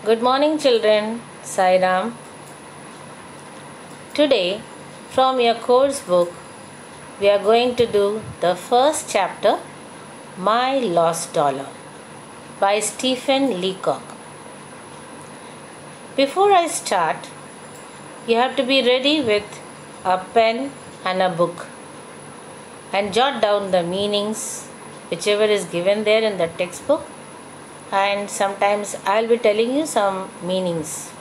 Good morning, children. Sai Ram. Today, from your course book, we are going to do the first chapter, My Lost Dollar, by Stephen Leacock. Before I start, you have to be ready with a pen and a book and jot down the meanings, whichever is given there in the textbook, and sometimes I'll be telling you some meanings.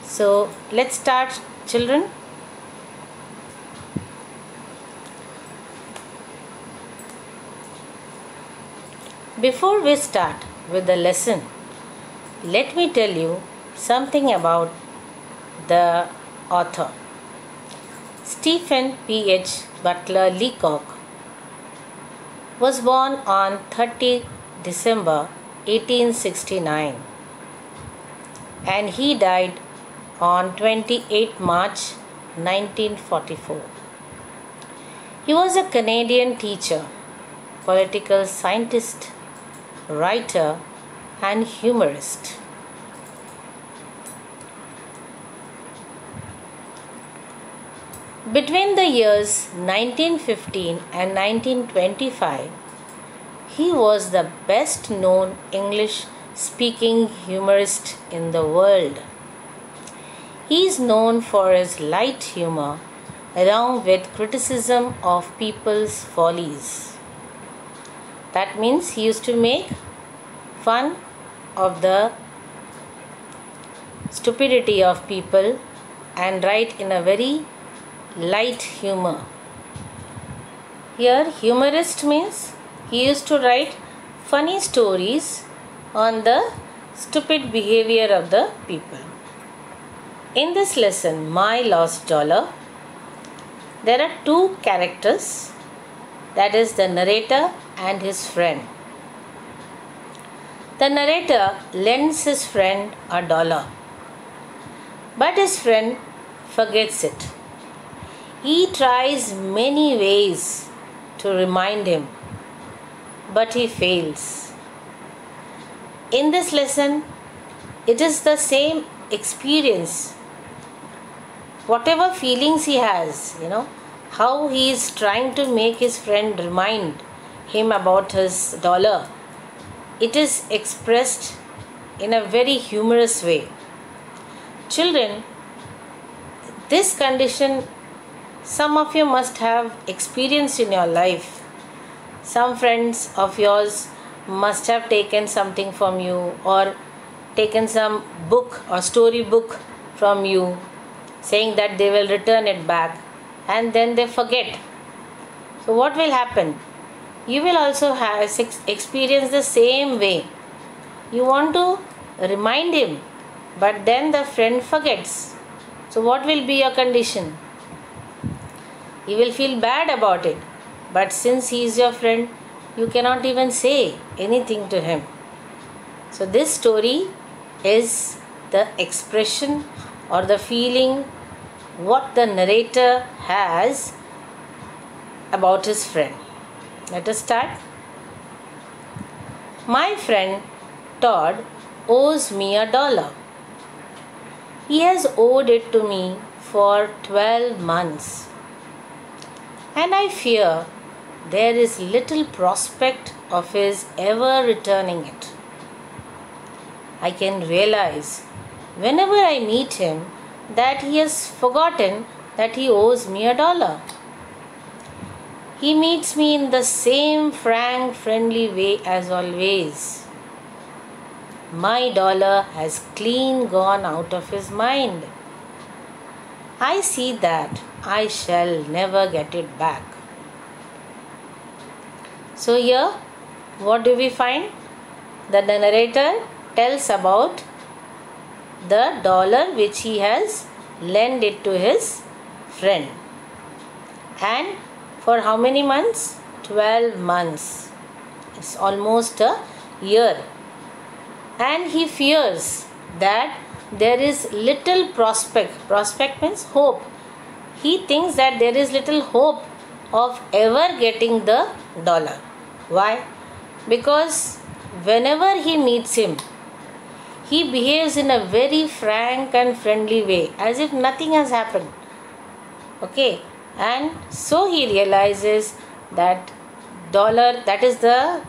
So let's start, children. Before we start with the lesson, let me tell you something about the author. Stephen P.H. Butler Leacock was born on 30 December 1869 and he died on 28 March 1944. He was a Canadian teacher, political scientist, writer, and humorist. Between the years 1915 and 1925, he was the best known English speaking humorist in the world. He is known for his light humor along with criticism of people's follies. That means he used to make fun of the stupidity of people and write in a very light humor. Here, humorist means he used to write funny stories on the stupid behavior of the people. In this lesson, My Lost Dollar, there are two characters, that is the narrator and his friend. The narrator lends his friend $1, but his friend forgets it. He tries many ways to remind him, but he fails. In this lesson, it is the same experience. Whatever feelings he has, how he is trying to make his friend remind him about his dollar, it is expressed in a very humorous way. Children, this condition some of you must have experienced in your life. Some friends of yours must have taken something from you or taken some book or story book from you, saying that they will return it back, and then they forget. So what will happen? You will also have experience the same way. You want to remind him, but then the friend forgets. So what will be your condition? You will feel bad about it, but since he is your friend, you cannot even say anything to him. So this story is the expression or the feeling what the narrator has about his friend. Let us start. My friend Todd owes me $1. He has owed it to me for 12 months. And I fear there is little prospect of his ever returning it. I can realize whenever I meet him that he has forgotten that he owes me $1. He meets me in the same frank, friendly way as always. My dollar has clean gone out of his mind. I see that I shall never get it back. So here, what do we find? That the narrator tells about the dollar which he has lent it to his friend. And for how many months? 12 months. It's almost a year. And he fears that there is little prospect. Prospect means hope. He thinks that there is little hope of ever getting the dollar. Why? Because whenever he meets him, he behaves in a very frank and friendly way, as if nothing has happened. Okay, and so he realizes that dollar, that is the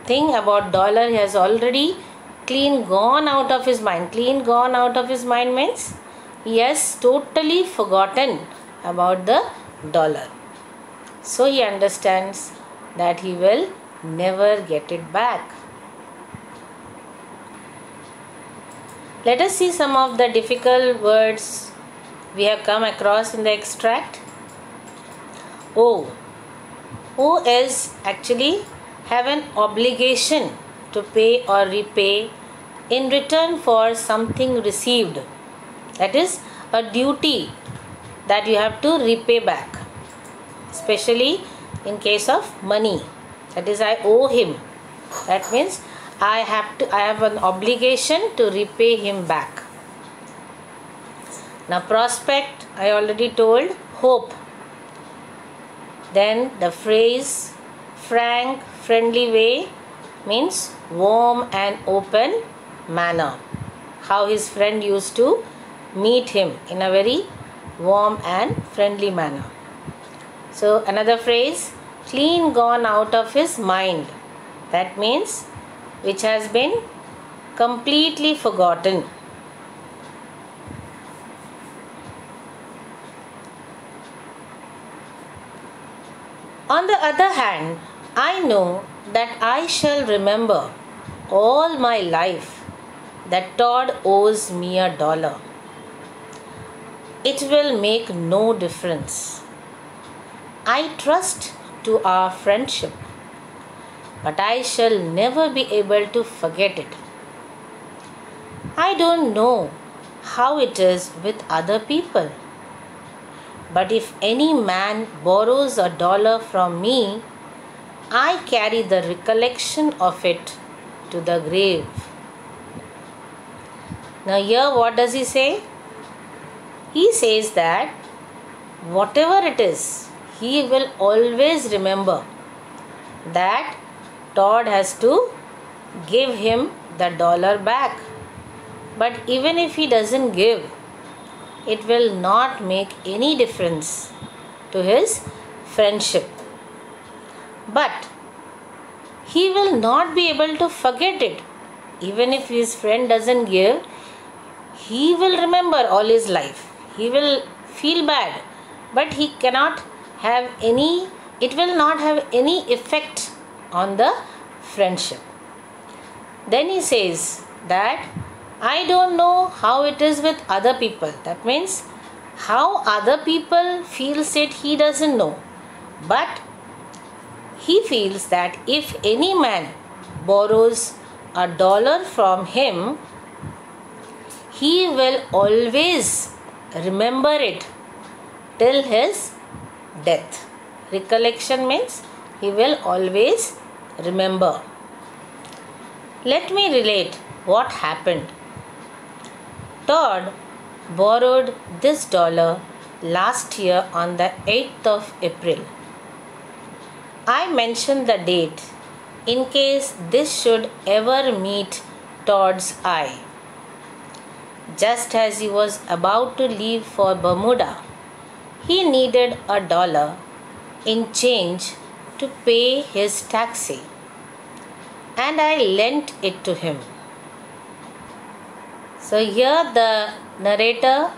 thing about dollar, he has already clean gone out of his mind. Clean gone out of his mind means he has totally forgotten about the dollar. So he understands that he will never get it back. Let us see some of the difficult words we have come across in the extract. Owe. Owe is actually have an obligation to pay or repay in return for something received. That is a duty that you have to repay back, especially in case of money. That is, I owe him. That means I have an obligation to repay him back. Now prospect, I already told, hope. Then the phrase frank, friendly way means warm and open manner. How his friend used to meet him in a very warm and friendly manner. So another phrase, clean gone out of his mind. That means which has been completely forgotten. On the other hand, I know that I shall remember all my life that Todd owes me $1. It will make no difference. I trust to our friendship, but I shall never be able to forget it. I don't know how it is with other people, but if any man borrows $1 from me, I carry the recollection of it to the grave. Now here what does he say? He says that whatever it is, he will always remember that Todd has to give him the $1 back. But even if he doesn't give, it will not make any difference to his friendship. But he will not be able to forget it. Even if his friend doesn't give, he will remember all his life. He will feel bad, but he cannot have any, it will not have any effect on the friendship. Then he says that I don't know how it is with other people. That means how other people feels it, he doesn't know. But he feels that if any man borrows $1 from him, he will always remember it till his death. Recollection means he will always remember. Let me relate what happened. Todd borrowed this $1 last year on the 8th of April. I mentioned the date in case this should ever meet Todd's eye. Just as he was about to leave for Bermuda, he needed $1 in change to pay his taxi, and I lent it to him. So here the narrator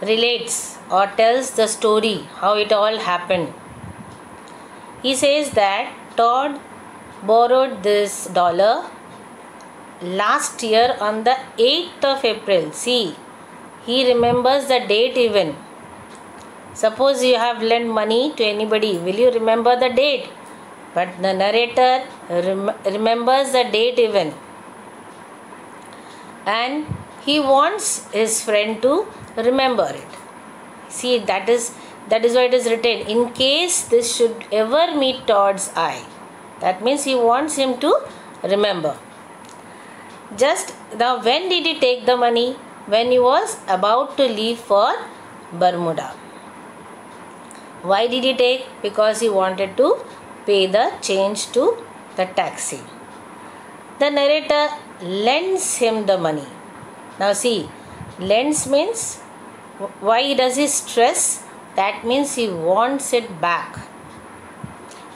relates or tells the story how it all happened. He says that Todd borrowed this $1 last year on the 8th of April. See, he remembers the date even. Suppose you have lent money to anybody, will you remember the date? But the narrator remembers the date even. And he wants his friend to remember it. See, that is why it is written, in case this should ever meet Todd's eye. That means he wants him to remember. Just now, when did he take the money? When he was about to leave for Bermuda. Why did he take? Because he wanted to pay the change to the taxi. The narrator lends him the money. Now see, lends means, why does he stress? That means he wants it back.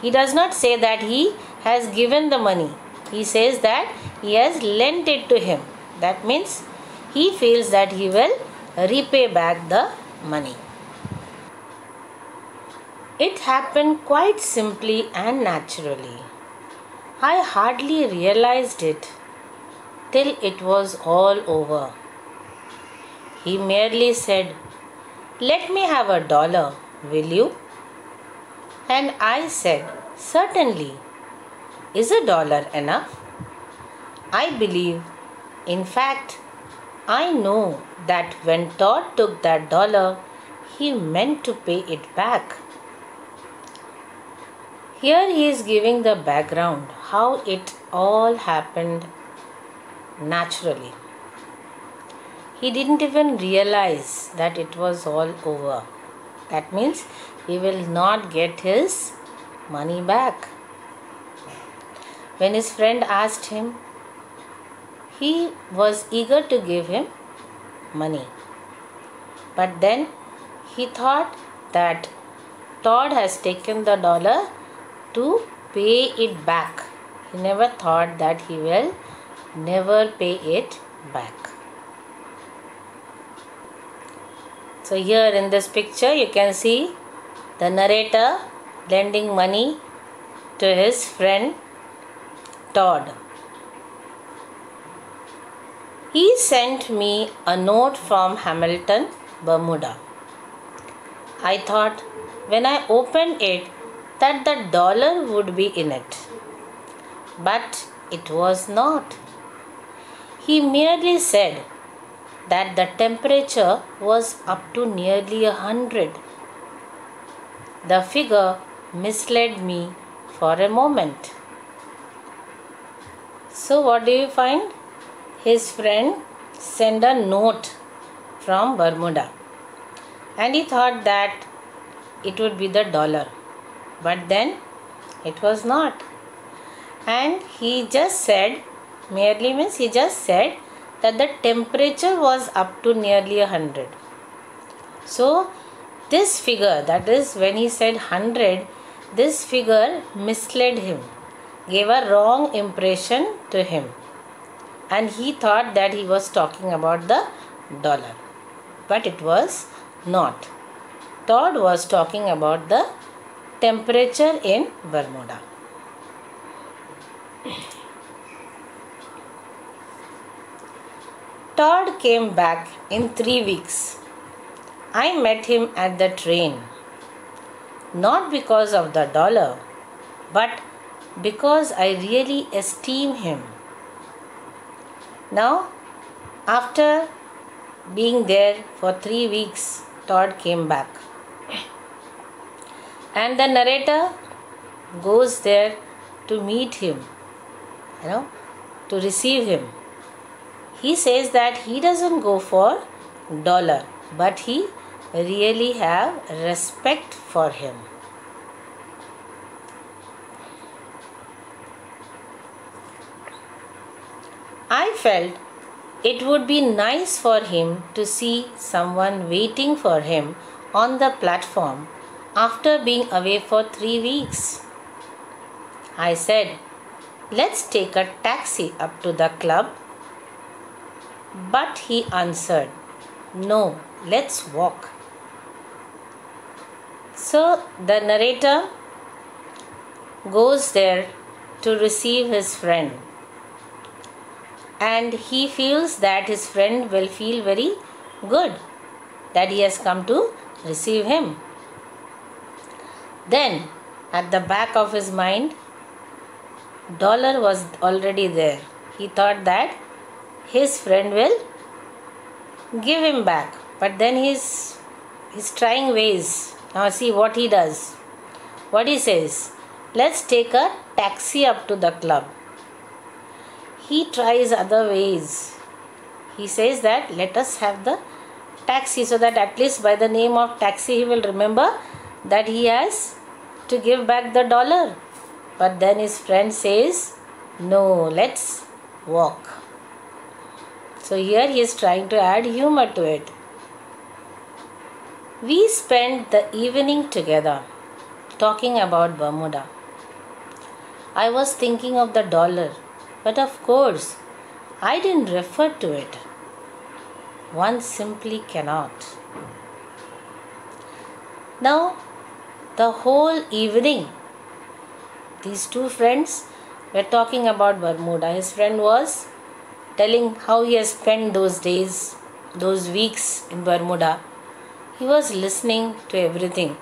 He does not say that he has given the money. He says that he has lent it to him. That means he feels that he will repay back the money. It happened quite simply and naturally. I hardly realized it till it was all over. He merely said, "Let me have $1, will you?" And I said, "Certainly. Is $1 enough?" I believe, in fact, I know that when Todd took that dollar, he meant to pay it back. Here he is giving the background, how it all happened naturally. He didn't even realize that it was all over. That means he will not get his money back. When his friend asked him, he was eager to give him money. But then he thought that Todd has taken the dollar to pay it back. He never thought that he will never pay it back. So here in this picture you can see the narrator lending money to his friend Todd. He sent me a note from Hamilton, Bermuda. I thought when I opened it that the dollar would be in it. But it was not. He merely said that the temperature was up to nearly 100. The figure misled me for a moment. So what do you find? His friend sent a note from Bermuda and he thought that it would be the dollar, but then it was not. And he just said, merely means he just said that the temperature was up to nearly 100. So this figure, that is when he said 100, this figure misled him, gave a wrong impression to him, and he thought that he was talking about the dollar, but it was not. Todd was talking about the temperature in Bermuda. Todd came back in 3 weeks. I met him at the train, not because of the dollar, but because I really esteem him. Now, after being there for 3 weeks, Todd came back. And the narrator goes there to meet him, to receive him. He says that he doesn't go for dollar, but he really have respect for him. I felt it would be nice for him to see someone waiting for him on the platform after being away for 3 weeks. I said, "Let's take a taxi up to the club." But he answered, "No, let's walk." So the narrator goes there to receive his friend, and he feels that his friend will feel very good that he has come to receive him. Then at the back of his mind, dollar was already there. He thought that his friend will give him back, but then he's trying ways. Now see what he does. What he says, "Let's take a taxi up to the club." He tries other ways. He says that let us have the taxi, so that at least by the name of taxi he will remember that he has to give back the dollar. But then his friend says, "No, let's walk." So here he is trying to add humor to it. We spent the evening together talking about Bermuda. I was thinking of the dollar, but of course, I didn't refer to it. One simply cannot. Now, the whole evening, these two friends were talking about Bermuda. His friend was telling how he has spent those days, those weeks in Bermuda. He was listening to everything.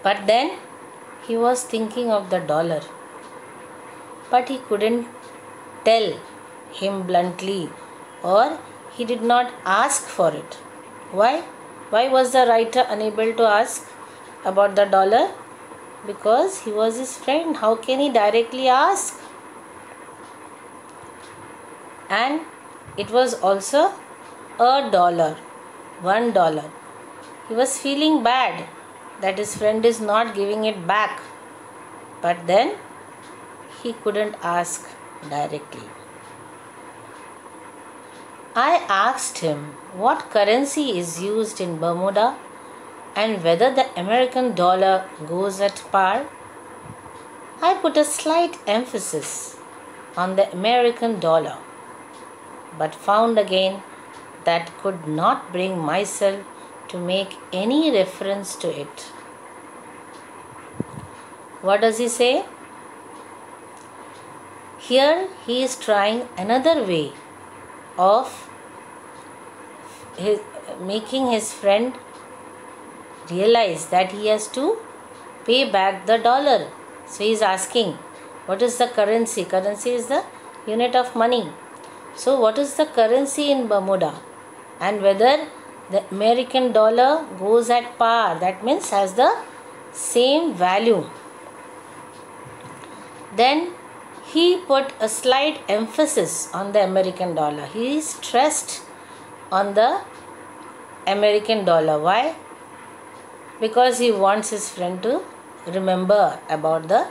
But then he was thinking of the dollar. But he couldn't tell him bluntly, or he did not ask for it. Why? Why was the writer unable to ask about the dollar? Because he was his friend. How can he directly ask? And it was also $1, $1. He was feeling bad that his friend is not giving it back. But then he couldn't ask directly. I asked him what currency is used in Bermuda and whether the American dollar goes at par. I put a slight emphasis on the American dollar, but found again that could not bring myself to make any reference to it. What does he say? Here he is trying another way of making his friend realize that he has to pay back the dollar. So he is asking, what is the currency? Currency is the unit of money. So what is the currency in Bermuda? And whether the American dollar goes at par, that means has the same value. Then he put a slight emphasis on the American dollar. He stressed on the American dollar. Why? Because he wants his friend to remember about the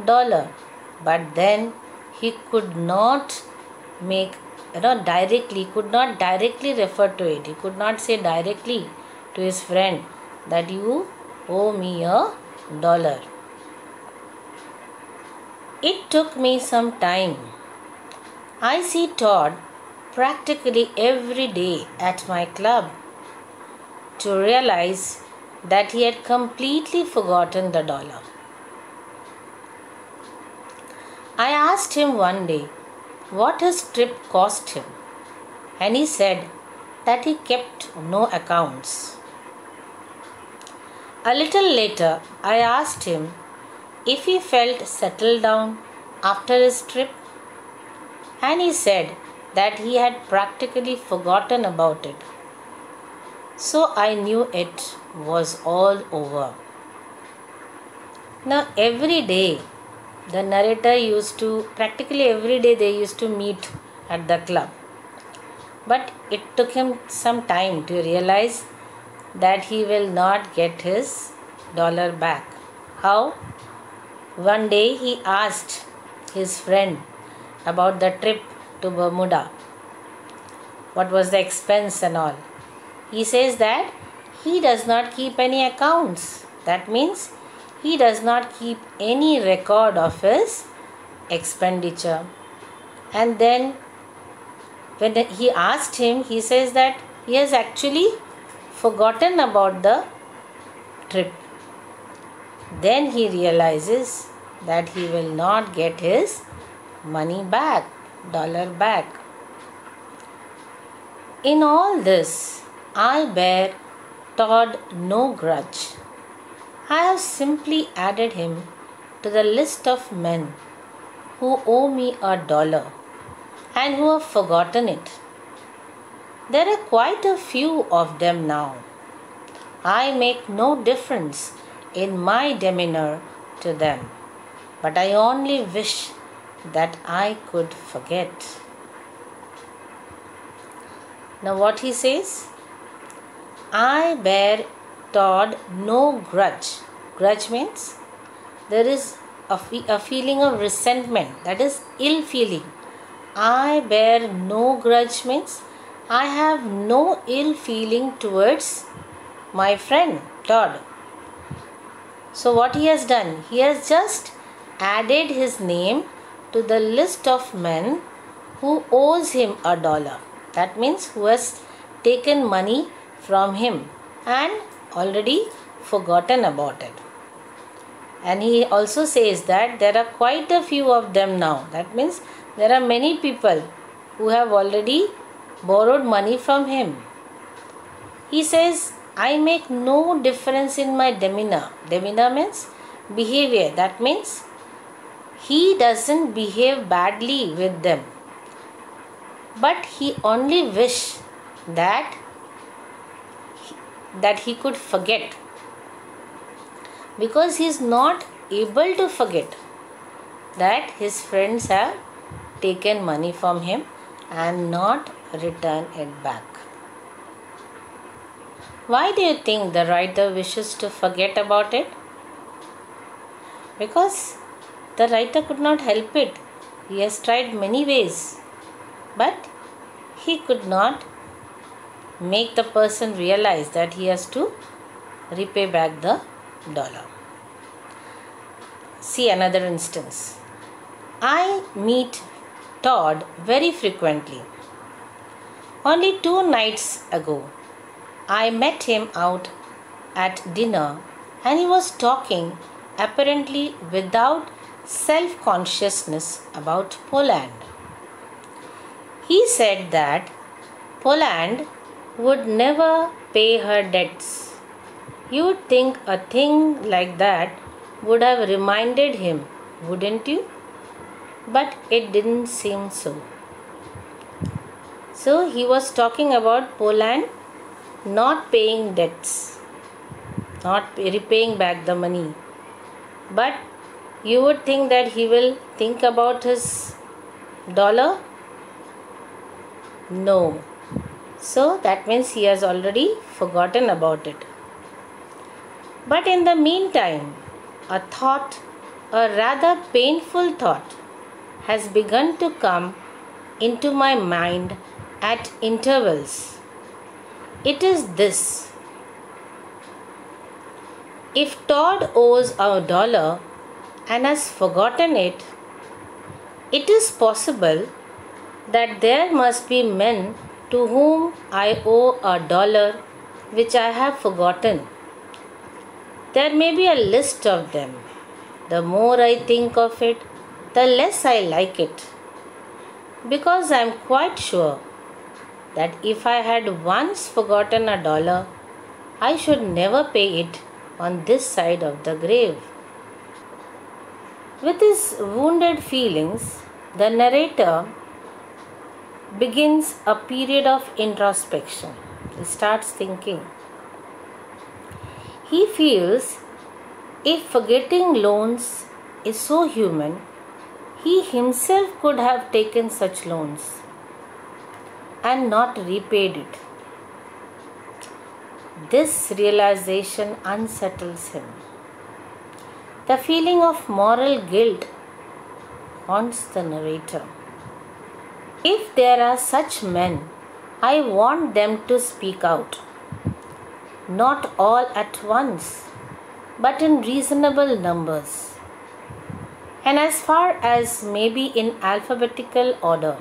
dollar. But then he could not could not directly refer to it. He could not say directly to his friend that you owe me $1. It took me some time. I see Todd practically every day at my club to realize that he had completely forgotten the dollar. I asked him one day what his trip cost him, and he said that he kept no accounts. A little later, I asked him if he felt settled down after his trip, and he said that he had practically forgotten about it. So I knew it was all over. Now every day, the narrator practically every day they used to meet at the club. But it took him some time to realize that he will not get his dollar back. How? One day he asked his friend about the trip to Bermuda. What was the expense and all. He says that he does not keep any accounts. That means he does not keep any record of his expenditure. And then when he asked him, he says that he has actually forgotten about the trip. Then he realizes that he will not get his money back, dollar back. In all this, I bear Todd no grudge. I have simply added him to the list of men who owe me $1 and who have forgotten it. There are quite a few of them now. I make no difference in my demeanor to them, but I only wish that I could forget. Now what he says? I bear Todd no grudge. Grudge means there is a feeling of resentment, that is ill feeling I bear no grudge means I have no ill feeling towards my friend Todd. So what he has done? He has just added his name to the list of men who owes him $1. That means who has taken money from him and already forgotten about it. And he also says that there are quite a few of them now. That means there are many people who have already borrowed money from him. He says, I make no difference in my demeanor. Demeanor means behavior. That means he doesn't behave badly with them. But he only wish that he could forget. Because he is not able to forget that his friends have taken money from him and not returned it back. Why do you think the writer wishes to forget about it? Because the writer could not help it. He has tried many ways, but he could not make the person realize that he has to repay back the $1. See another instance. I meet Todd very frequently. Only 2 nights ago, I met him out at dinner and he was talking apparently without self-consciousness about Poland. He said that Poland would never pay her debts. You'd think a thing like that would have reminded him, wouldn't you? But it didn't seem so. So he was talking about Poland not paying debts, not repaying back the money. But you would think that he will think about his $1? No. So that means he has already forgotten about it. But in the meantime, a thought, a rather painful thought, has begun to come into my mind at intervals. It is this. If Todd owes $1 and has forgotten it, it is possible that there must be men to whom I owe $1 which I have forgotten. There may be a list of them. The more I think of it, the less I like it. Because I am quite sure that if I had once forgotten $1, I should never pay it on this side of the grave. With his wounded feelings, the narrator begins a period of introspection. He starts thinking. He feels if forgetting loans is so human, he himself could have taken such loans and not repaid it. This realization unsettles him. The feeling of moral guilt haunts the narrator. If there are such men, I want them to speak out. Not all at once, but in reasonable numbers. And as far as may be in alphabetical order.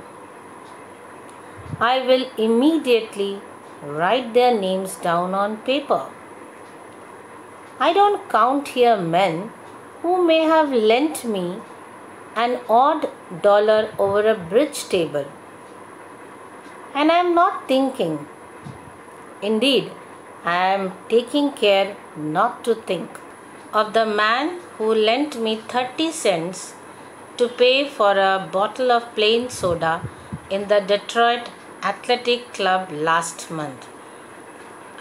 I will immediately write their names down on paper. I don't count here men who may have lent me an odd $1 over a bridge table. And I am not thinking. Indeed, I am taking care not to think of the man who lent me 30 cents to pay for a bottle of plain soda in the Detroit Athletic Club last month.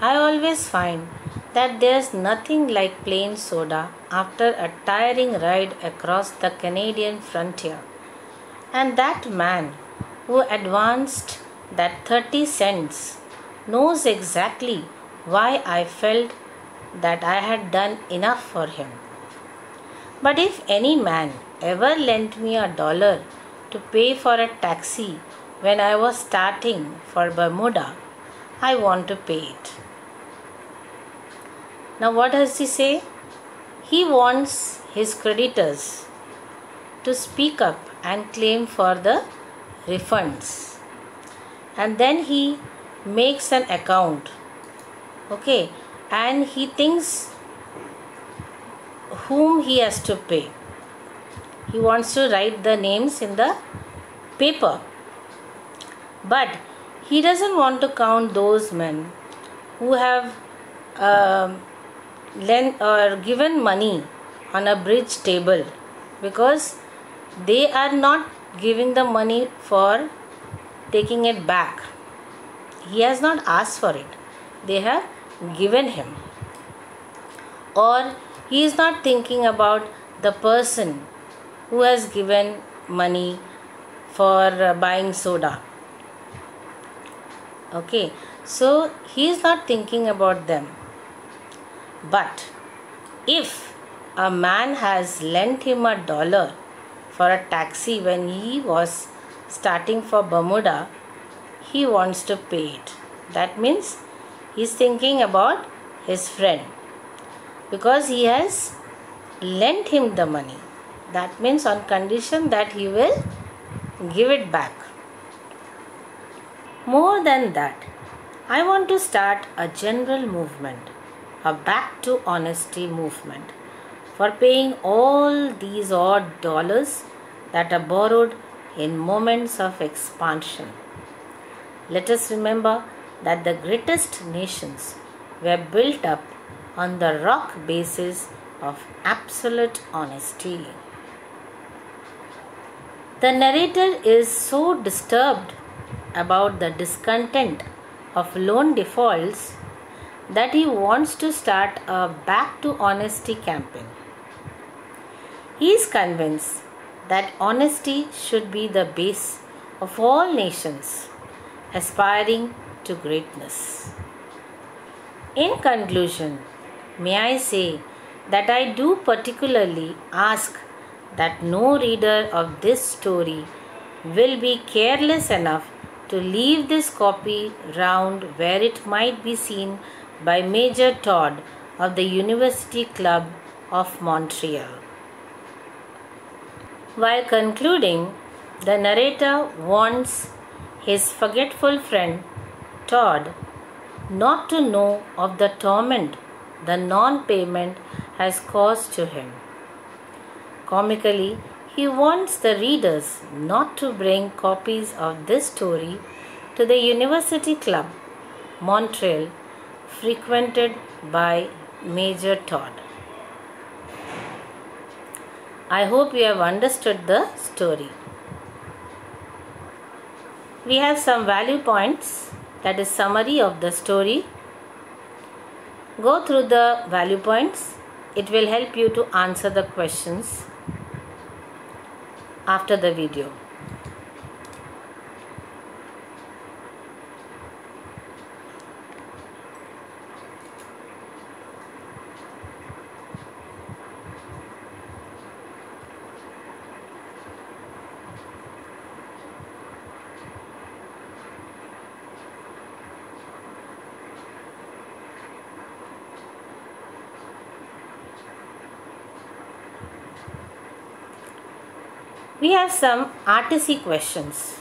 I always find that there's nothing like plain soda after a tiring ride across the Canadian frontier. And that man who advanced that 30 cents knows exactly why I felt that I had done enough for him. But if any man ever lent me $1 to pay for a taxi when I was starting for Bermuda, I want to pay it. Now, what does he say? He wants his creditors to speak up and claim for the refunds. And then he makes an account. Okay, and he thinks whom he has to pay. He wants to write the names in the paper. But he doesn't want to count those men who have lent or given money on a bridge table, because they are not giving the money for taking it back. He has not asked for it. They have given him. Or he is not thinking about the person who has given money for buying soda. Okay, so he is not thinking about them. But if a man has lent him $1 for a taxi when he was starting for Bermuda, he wants to pay it. That means he is thinking about his friend, because he has lent him the money. That means on condition that he will give it back. More than that, I want to start a general movement, a back to honesty movement, for paying all these odd dollars that are borrowed in moments of expansion. Let us remember that the greatest nations were built up on the rock basis of absolute honesty. The narrator is so disturbed about the discontent of loan defaults that he wants to start a back to honesty campaign. He is convinced that honesty should be the base of all nations aspiring to greatness. In conclusion, may I say that I do particularly ask that no reader of this story will be careless enough to leave this copy round where it might be seen by Major Todd of the University Club of Montreal. While concluding, the narrator wants his forgetful friend Todd not to know of the torment the non-payment has caused to him. Comically, he wants the readers not to bring copies of this story to the University Club, Montreal, frequented by Major Todd. I hope you have understood the story. We have some value points, that is summary of the story. Go through the value points. It will help you to answer the questions after the video. We have some RTC questions.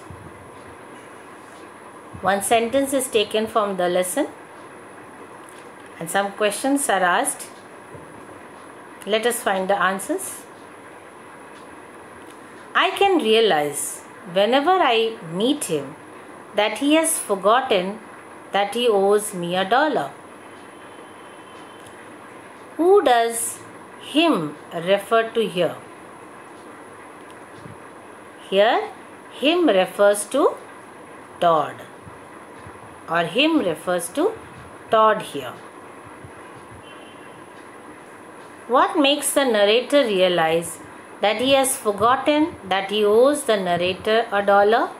One sentence is taken from the lesson and some questions are asked. Let us find the answers. I can realize whenever I meet him that he has forgotten that he owes me $1. Who does him refer to here? Here, him refers to Todd, or him refers to Todd here. What makes the narrator realize that he has forgotten that he owes the narrator $1?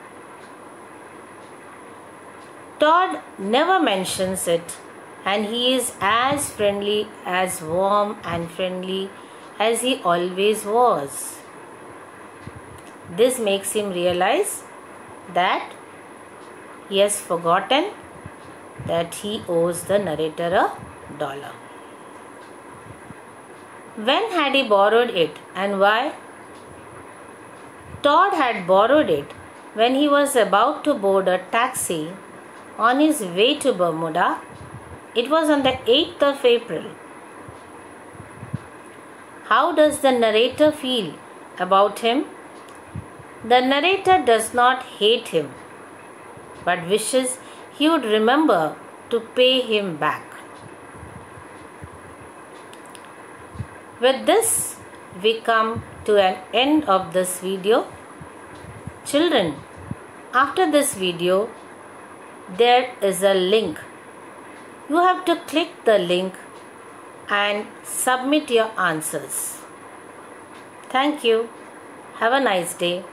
Todd never mentions it, and he is as friendly, as warm and friendly as he always was. This makes him realize that he has forgotten that he owes the narrator $1. When had he borrowed it and why? Todd had borrowed it when he was about to board a taxi on his way to Bermuda. It was on the 8th of April. How does the narrator feel about him? The narrator does not hate him, but wishes he would remember to pay him back. With this, we come to an end of this video. Children, after this video, there is a link. You have to click the link and submit your answers. Thank you. Have a nice day.